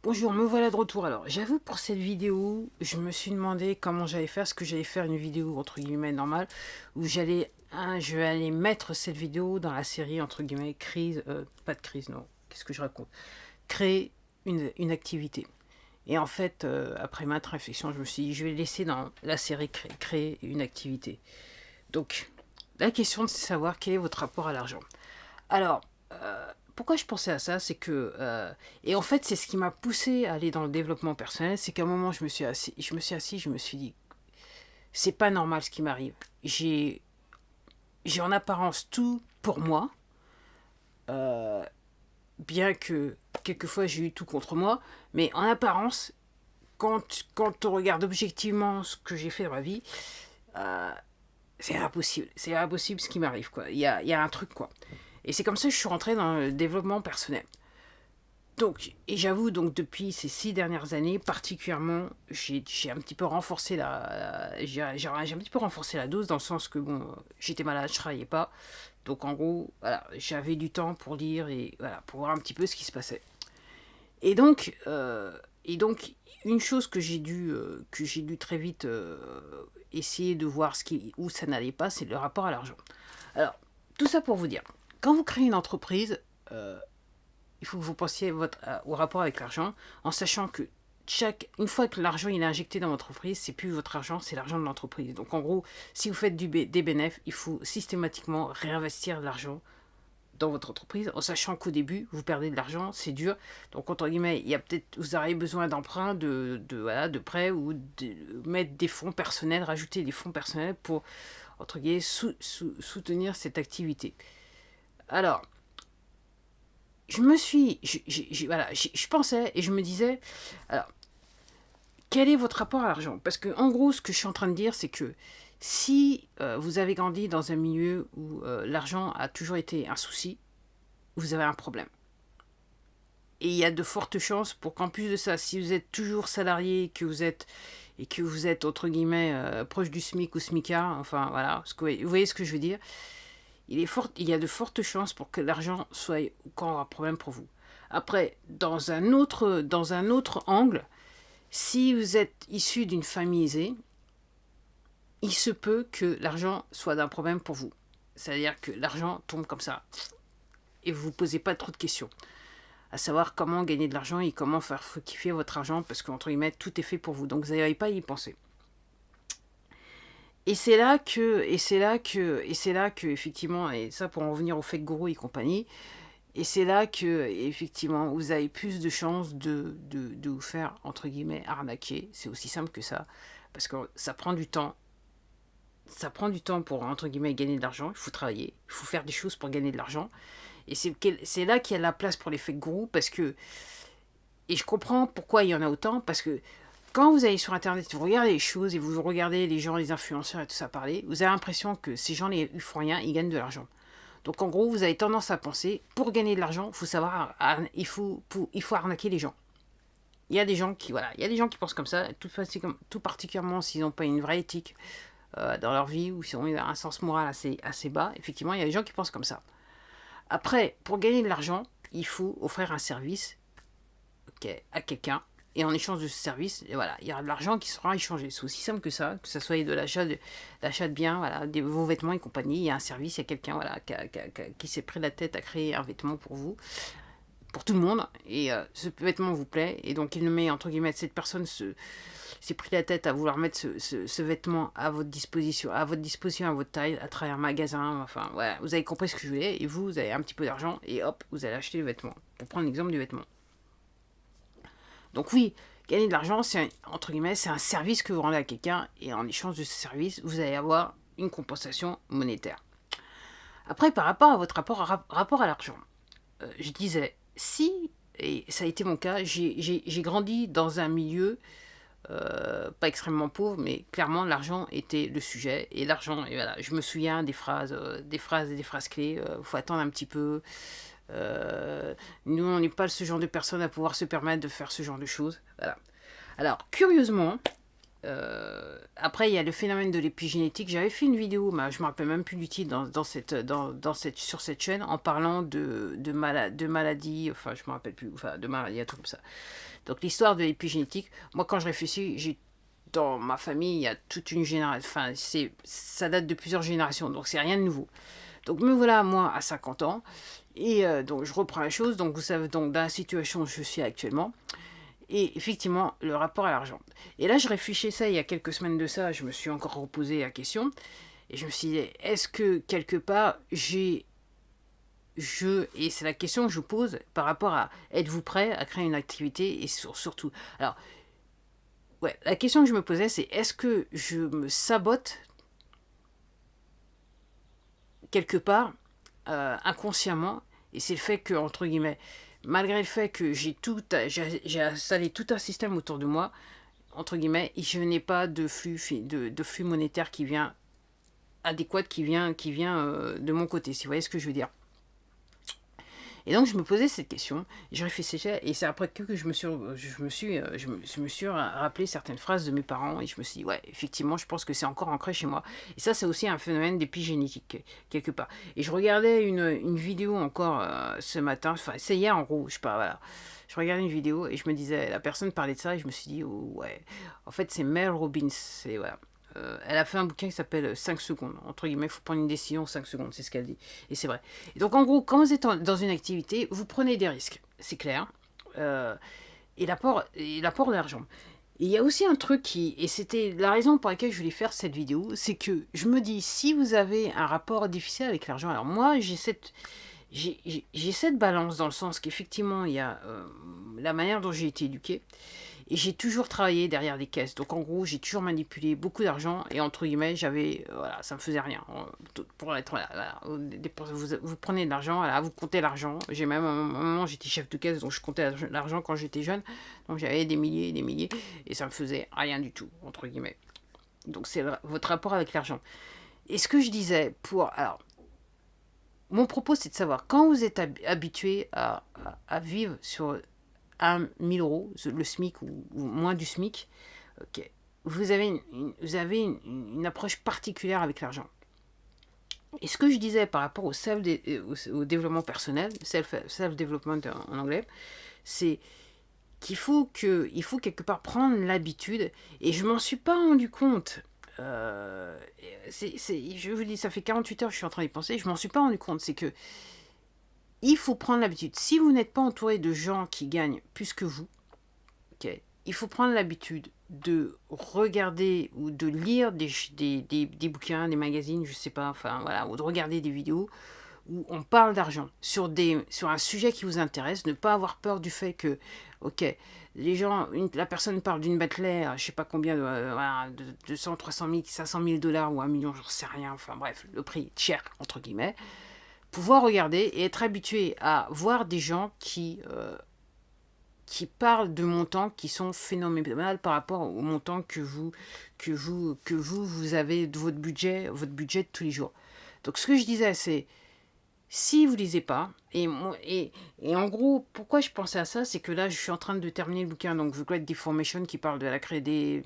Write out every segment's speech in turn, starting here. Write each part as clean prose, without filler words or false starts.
Bonjour, me voilà de retour. Alors, j'avoue, pour cette vidéo, je me suis demandé comment j'allais faire. Est-ce que j'allais faire une vidéo, entre guillemets, normale, ou je vais aller mettre cette vidéo dans la série, entre guillemets, crise, pas de crise, non, qu'est-ce que je raconte? Créer une activité. Et en fait, après maintes réflexions, je me suis dit, je vais laisser dans la série créer une activité. Donc, la question, c'est de savoir quel est votre rapport à l'argent. Alors, pourquoi je pensais à ça, c'est que... et en fait, c'est ce qui m'a poussé à aller dans le développement personnel, c'est qu'à un moment, je me suis dit, c'est pas normal ce qui m'arrive. J'ai en apparence tout pour moi, bien que quelquefois j'ai eu tout contre moi, mais en apparence, quand on regarde objectivement ce que j'ai fait dans ma vie, c'est impossible. C'est impossible ce qui m'arrive, quoi. Il y a un truc, quoi. Et c'est comme ça que je suis rentrée dans le développement personnel. Donc, et j'avoue, donc depuis ces 6 dernières années, particulièrement, j'ai un petit peu renforcé j'ai un petit peu renforcé la dose dans le sens que bon, j'étais malade, je travaillais pas, donc en gros, voilà, j'avais du temps pour lire et voilà, pour voir un petit peu ce qui se passait. Et donc, euh, et donc une chose que j'ai dû très vite essayer de voir où ça n'allait pas, c'est le rapport à l'argent. Alors, tout ça pour vous dire, quand vous créez une entreprise, il faut que vous pensiez au rapport avec l'argent, en sachant que une fois que l'argent il est injecté dans votre entreprise, c'est plus votre argent, c'est l'argent de l'entreprise. Donc en gros, si vous faites des bénéfices, il faut systématiquement réinvestir de l'argent dans votre entreprise, en sachant qu'au début, vous perdez de l'argent, c'est dur. Donc, entre guillemets, il y a peut-être, vous aurez besoin d'emprunts, voilà, de prêts ou de mettre des fonds personnels, rajouter des fonds personnels pour, entre guillemets, soutenir cette activité. Alors, voilà, je pensais et je me disais, alors, quel est votre rapport à l'argent? Parce que, en gros, ce que je suis en train de dire, c'est que si vous avez grandi dans un milieu où l'argent a toujours été un souci, vous avez un problème. Et il y a de fortes chances pour qu'en plus de ça, si vous êtes toujours salarié et que vous êtes entre guillemets proche du SMIC ou SMICA, enfin voilà, vous voyez ce que je veux dire, il y a de fortes chances pour que l'argent soit encore un problème pour vous. Après, dans un autre angle, si vous êtes issu d'une famille aisée, il se peut que l'argent soit d'un problème pour vous. C'est-à-dire que l'argent tombe comme ça et vous ne vous posez pas trop de questions. À savoir comment gagner de l'argent et comment faire fructifier votre argent parce qu'entre guillemets, tout est fait pour vous. Donc vous n'avez pas à y penser. Et c'est là que, effectivement, et ça pour en revenir au fake guru et compagnie, et c'est là que, effectivement, vous avez plus de chances de vous faire, entre guillemets, arnaquer. C'est aussi simple que ça. Parce que ça prend du temps. Ça prend du temps pour, entre guillemets, gagner de l'argent. Il faut travailler. Il faut faire des choses pour gagner de l'argent. Et c'est là qu'il y a la place pour les fake gurus. Parce que, et je comprends pourquoi il y en a autant. Parce que quand vous allez sur Internet, vous regardez les choses et vous regardez les gens, les influenceurs et tout ça parler, vous avez l'impression que ces gens, ils font rien, ils gagnent de l'argent. Donc en gros, vous avez tendance à penser, pour gagner de l'argent, il faut savoir, il faut arnaquer les gens. Il y a des gens qui, voilà, il y a des gens qui pensent comme ça, tout particulièrement s'ils n'ont pas une vraie éthique dans leur vie ou s'ils ont un sens moral assez bas. Effectivement, il y a des gens qui pensent comme ça. Après, pour gagner de l'argent, il faut offrir un service, okay, à quelqu'un. Et en échange de ce service, et voilà, il y aura de l'argent qui sera échangé. C'est aussi simple que ça soit de l'achat de biens, voilà, vos vêtements et compagnie. Il y a un service, il y a quelqu'un voilà, qui s'est pris la tête à créer un vêtement pour vous, pour tout le monde. Et ce vêtement vous plaît. Et donc il le met, entre guillemets, cette personne s'est pris la tête à vouloir mettre ce vêtement à votre disposition, à votre taille, à travers un magasin. Enfin, voilà, vous avez compris ce que je voulais. Et vous avez un petit peu d'argent. Et hop, vous allez acheter le vêtement. Pour prendre l'exemple du vêtement. Donc oui, gagner de l'argent, entre guillemets, c'est un service que vous rendez à quelqu'un et en échange de ce service, vous allez avoir une compensation monétaire. Après, par rapport à votre rapport à l'argent, je disais, si, et ça a été mon cas, j'ai grandi dans un milieu pas extrêmement pauvre, mais clairement l'argent était le sujet. Et l'argent, et voilà, je me souviens des phrases clés. Faut attendre un petit peu. Nous, on n'est pas ce genre de personne à pouvoir se permettre de faire ce genre de choses. Voilà. Alors, curieusement, Après, il y a le phénomène de l'épigénétique. J'avais fait une vidéo, mais je ne me rappelle même plus du titre, sur cette chaîne, en parlant de maladies, enfin, je ne me rappelle plus, enfin, de maladies, un truc comme ça. Donc, l'histoire de l'épigénétique, moi, quand je réfléchis, dans ma famille, il y a toute une génération, enfin, ça date de plusieurs générations, donc c'est rien de nouveau. Donc, me voilà, moi, à 50 ans, et donc, je reprends la chose, donc, vous savez, donc, dans la situation où je suis actuellement, et effectivement, le rapport à l'argent. Et là, je réfléchissais il y a quelques semaines de ça, je me suis encore reposé la question, et je me suis dit, est-ce que quelque part, et c'est la question que je pose par rapport à, êtes-vous prêt à créer une activité, et surtout, alors, ouais, la question que je me posais, c'est est-ce que je me sabote quelque part, inconsciemment, et c'est le fait que, entre guillemets, malgré le fait que j'ai installé tout un système autour de moi, entre guillemets, je n'ai pas de flux monétaire qui vient adéquat, qui vient de mon côté, si vous voyez ce que je veux dire. Et donc je me posais cette question, et je réfléchissais, et c'est après que je me suis rappelé certaines phrases de mes parents, et je me suis dit, ouais, effectivement, je pense que c'est encore ancré chez moi. Et ça, c'est aussi un phénomène d'épigénétique, quelque part. Et je regardais une vidéo encore ce matin, enfin, c'est hier en gros, je sais pas, voilà. Je regardais une vidéo, et je me disais, la personne parlait de ça, et je me suis dit, oh, ouais, en fait, c'est Mel Robbins, c'est, voilà. Elle a fait un bouquin qui s'appelle 5 secondes. Entre guillemets, il faut prendre une décision en 5 secondes, c'est ce qu'elle dit. Et c'est vrai. Et donc, en gros, quand vous êtes dans une activité, vous prenez des risques, c'est clair. Euh, et l'apport d'argent. Et il y a aussi un truc et c'était la raison pour laquelle je voulais faire cette vidéo, c'est que je me dis, si vous avez un rapport difficile avec l'argent, alors moi, j'ai cette balance dans le sens qu'effectivement, il y a la manière dont j'ai été éduqué. Et j'ai toujours travaillé derrière des caisses. Donc en gros, j'ai toujours manipulé beaucoup d'argent. Et entre guillemets, voilà, ça me faisait rien. Pour être voilà, vous prenez de l'argent, voilà, vous comptez l'argent. J'ai même un moment, j'étais chef de caisse, donc je comptais l'argent quand j'étais jeune. Donc j'avais des milliers et des milliers. Et ça me faisait rien du tout, entre guillemets. Donc c'est votre rapport avec l'argent. Et ce que je disais alors, mon propos, c'est de savoir, quand vous êtes habitué à vivre sur 1 000 euros, le SMIC ou moins du SMIC, ok, vous avez une approche particulière avec l'argent. Et ce que je disais par rapport au développement personnel, self-development en anglais, c'est qu'il faut quelque part prendre l'habitude, et je m'en suis pas rendu compte. Je vous dis, ça fait 48 heures que je suis en train d'y penser, je m'en suis pas rendu compte, c'est que il faut prendre l'habitude. Si vous n'êtes pas entouré de gens qui gagnent plus que vous, okay, il faut prendre l'habitude de regarder ou de lire des bouquins, des magazines, je sais pas, enfin voilà, ou de regarder des vidéos où on parle d'argent sur un sujet qui vous intéresse, ne pas avoir peur du fait que, ok, la personne parle d'une Bentley, je sais pas combien, de 200, 300 000, 500 000 dollars ou 1 million, j'en sais rien, enfin bref, le prix est cher, entre guillemets. Pouvoir regarder et être habitué à voir des gens qui parlent de montants qui sont phénoménales par rapport aux montants que vous avez de votre budget de tous les jours. Donc ce que je disais, c'est si vous lisez pas, et en gros, pourquoi je pensais à ça, c'est que là, je suis en train de terminer le bouquin, donc The Great Deformation, qui parle de la création du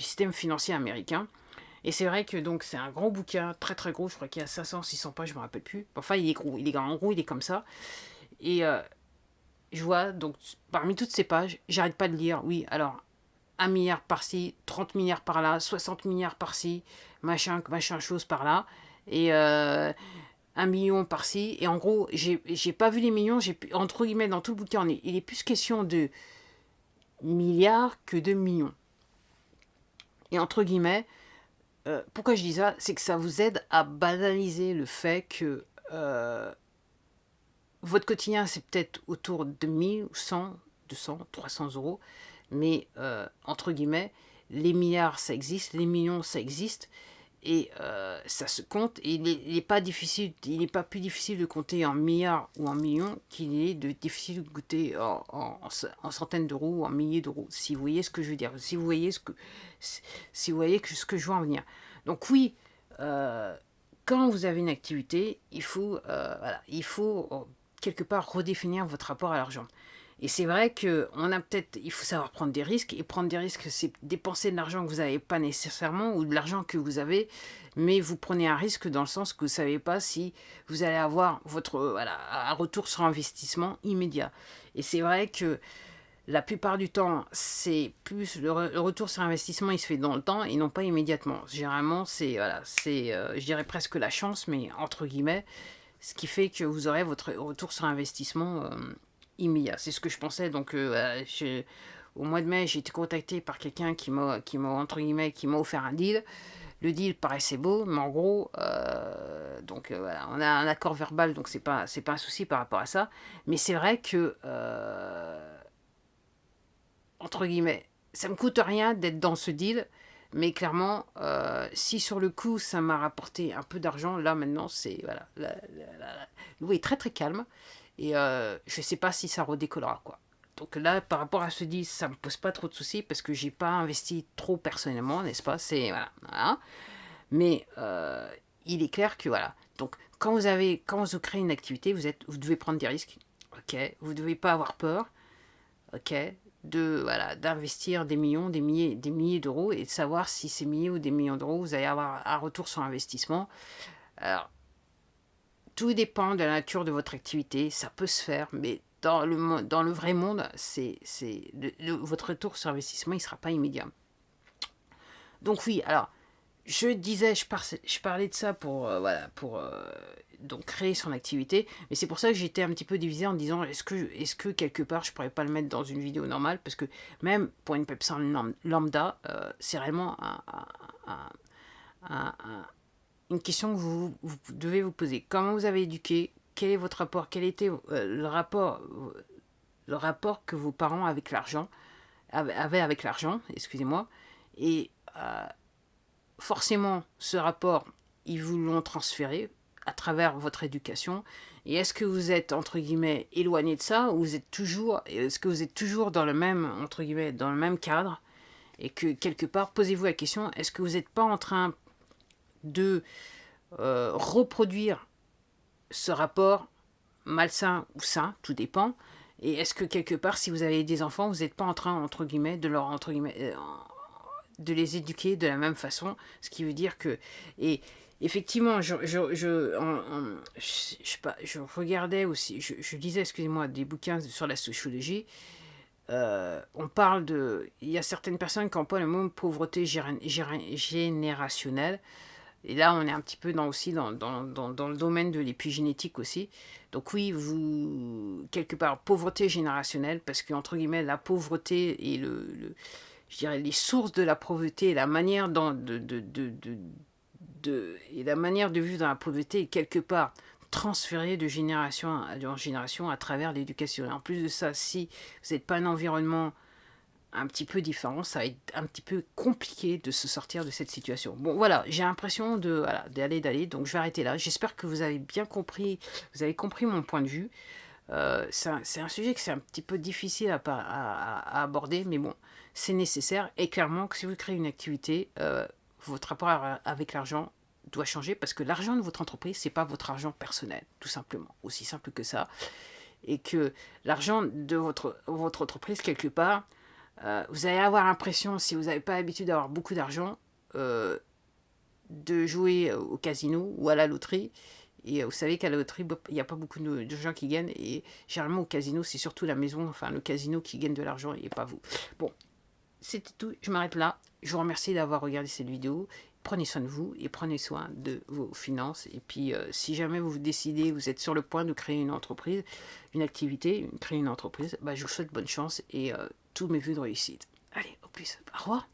système financier américain. Et c'est vrai que donc c'est un gros bouquin, très très gros, je crois qu'il y a 500, 600 pages, je me rappelle plus. Enfin, il est gros, en gros, il est comme ça. Et je vois, donc, parmi toutes ces pages, j'arrête pas de lire, oui, alors, 1 milliard par-ci, 30 milliards par-là, 60 milliards par-ci, machin chose par-là, et 1 million par-ci, et en gros, j'ai pas vu les millions, entre guillemets, dans tout le bouquin, il est plus question de milliards que de millions. Et entre guillemets, pourquoi je dis ça, c'est que ça vous aide à banaliser le fait que votre quotidien, c'est peut-être autour de 1000, 100, 200, 300 euros, mais entre guillemets, les milliards, ça existe, les millions, ça existe, et ça se compte, et il n'est pas plus difficile de compter en milliards ou en millions qu'il est difficile de compter en centaines d'euros ou en milliers d'euros, si vous voyez ce que je veux dire, si vous voyez ce que je veux en venir. Donc oui, quand vous avez une activité, il faut quelque part redéfinir votre rapport à l'argent. Et c'est vrai que il faut savoir prendre des risques, et prendre des risques, c'est dépenser de l'argent que vous n'avez pas nécessairement, ou de l'argent que vous avez, mais vous prenez un risque dans le sens que vous ne savez pas si vous allez avoir votre voilà, un retour sur investissement immédiat. Et c'est vrai que la plupart du temps, c'est plus le retour sur investissement, il se fait dans le temps et non pas immédiatement. Généralement, c'est voilà, je dirais presque la chance, mais entre guillemets, ce qui fait que vous aurez votre retour sur investissement immédiat. C'est ce que je pensais. Donc, au mois de mai, j'ai été contacté par quelqu'un entre guillemets, qui m'a offert un deal. Le deal paraissait beau, mais en gros, voilà, on a un accord verbal, donc c'est pas un souci par rapport à ça. Mais c'est vrai que entre guillemets, ça me coûte rien d'être dans ce deal, mais clairement, si sur le coup ça m'a rapporté un peu d'argent, là maintenant c'est voilà, l'eau est très très calme, et je sais pas si ça redécollera quoi. Donc là, par rapport à ce deal, ça me pose pas trop de soucis parce que j'ai pas investi trop personnellement, n'est-ce pas? C'est voilà, voilà. Mais il est clair que voilà. Donc quand vous créez une activité, vous devez prendre des risques. Ok, vous devez pas avoir peur. Ok, voilà, d'investir des millions, des milliers d'euros, et de savoir si ces milliers ou des millions d'euros, vous allez avoir un retour sur investissement. Alors, tout dépend de la nature de votre activité, ça peut se faire, mais dans le vrai monde, votre retour sur investissement, il ne sera pas immédiat. Donc oui, alors, je parlais de ça pour, voilà, pour donc créer son activité, mais c'est pour ça que j'étais un petit peu divisé en disant est-ce que quelque part je pourrais pas le mettre dans une vidéo normale, parce que même pour une personne lambda, c'est réellement une question que vous devez vous poser. Comment vous avez éduqué? Quel est votre rapport? Quel était le rapport que vos parents avaient avec l'argent, excusez-moi, et forcément, ce rapport, ils vous l'ont transféré à travers votre éducation. Et est-ce que vous êtes, entre guillemets, éloigné de ça, ou est-ce que vous êtes toujours dans le même, entre guillemets, dans le même cadre, et que quelque part, posez-vous la question, est-ce que vous n'êtes pas en train de reproduire ce rapport malsain ou sain, tout dépend. Et est-ce que quelque part, si vous avez des enfants, vous n'êtes pas en train, entre guillemets, de les éduquer de la même façon, ce qui veut dire que... Et effectivement, je regardais aussi, je lisais, excusez-moi, des bouquins sur la sociologie. On parle de... Il y a certaines personnes qui emploient le mot pauvreté générationnelle. Et là, on est un petit peu aussi dans le domaine de l'épigénétique aussi. Donc oui, quelque part, pauvreté générationnelle, parce que, entre guillemets, la pauvreté et je dirais, les sources de la pauvreté et la manière et la manière de vivre dans la pauvreté est quelque part transférée de génération en génération à travers l'éducation. Et en plus de ça, si vous n'êtes pas un environnement un petit peu différent, ça va être un petit peu compliqué de se sortir de cette situation. Bon voilà, j'ai l'impression d'aller, donc je vais arrêter là. J'espère que vous avez bien compris, vous avez compris mon point de vue. C'est un sujet que c'est un petit peu difficile à aborder, mais bon, c'est nécessaire. Et clairement, que si vous créez une activité, votre rapport avec l'argent doit changer, parce que l'argent de votre entreprise, c'est pas votre argent personnel, tout simplement, aussi simple que ça. Et que l'argent de votre entreprise, quelque part, vous allez avoir l'impression, si vous n'avez pas l'habitude d'avoir beaucoup d'argent, de jouer au casino ou à la loterie. Et vous savez qu'à la loterie, il n'y a pas beaucoup de gens qui gagnent. Et généralement, au casino, c'est surtout la maison, enfin le casino qui gagne de l'argent et pas vous. Bon, c'était tout. Je m'arrête là. Je vous remercie d'avoir regardé cette vidéo. Prenez soin de vous et prenez soin de vos finances. Et puis, si jamais vous décidez, vous êtes sur le point de créer une entreprise, une activité, créer une entreprise, bah, je vous souhaite bonne chance et tous mes vœux de réussite. Allez, au plus. Au revoir.